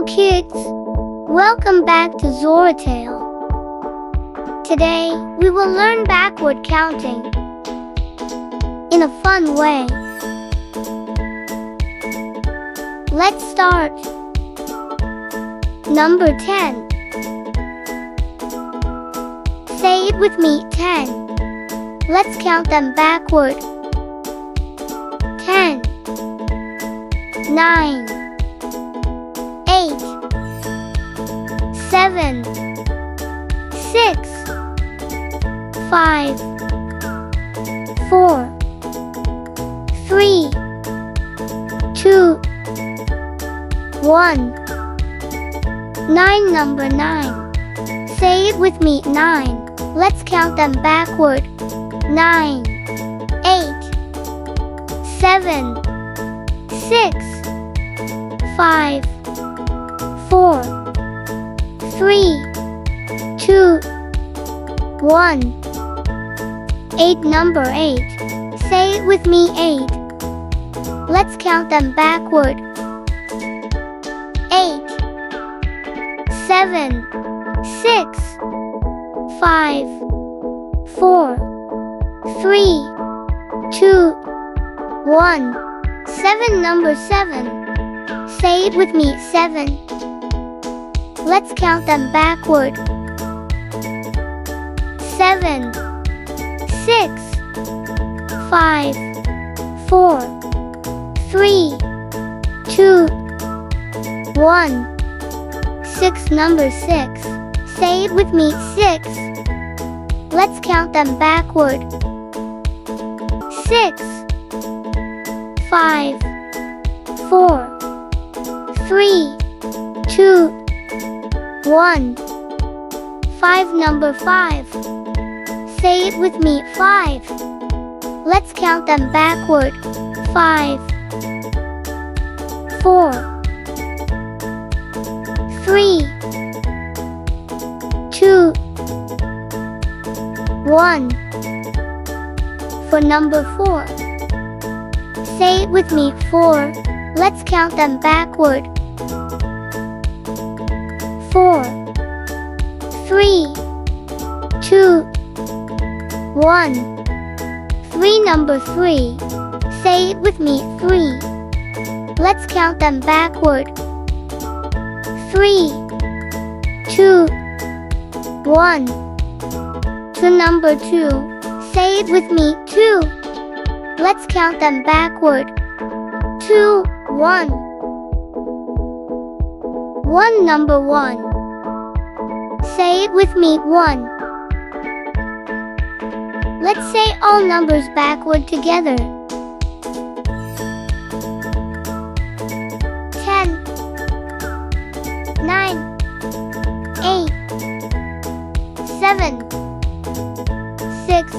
Hello kids! Welcome back to XoraTales. Today, we will learn backward counting in a fun way. Let's start. Number 10. Say it with me, 10. Let's count them backward. 10, 9, 8, 7, 6, 5, 4, 3, 2, 1. 9. Number 9. Say it with me, 9. Let's count them backward. 9, 8, 7, 6, 5, 4, 3, 2, 1. 8. Number 8. Say it with me, 8. Let's count them backward. 8, 7, 6, 5, 4, 3, 2, 1. 7. Number 7. Say it with me, 7. Let's count them backward. 7, 6, 5, 4, 3, 2, 1. 6. Number 6. Say it with me, 6. Let's count them backward. 6, 5, 4, 3, 2, 1. 5. Number 5. Say it with me, 5. Let's count them backward. 5, 4, 3, 2, 1. For number 4. Say it with me, 4. Let's count them backward. 4, 3, 2, 1. 3. Number 3. Say it with me, 3. Let's count them backward. 3, 2, 1. To number 2. Say it with me, 2. Let's count them backward. 2, 1. 1. Number 1. Say it with me, 1. Let's say all numbers backward together. 10, 9, 8, 7, 6,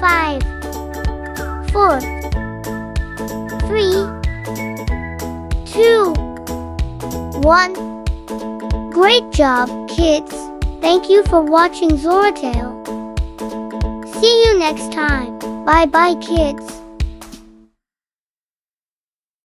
5, 4, 3, 2, 1. Great job, kids! Thank you for watching XoraTales. See you next time. Bye bye, kids.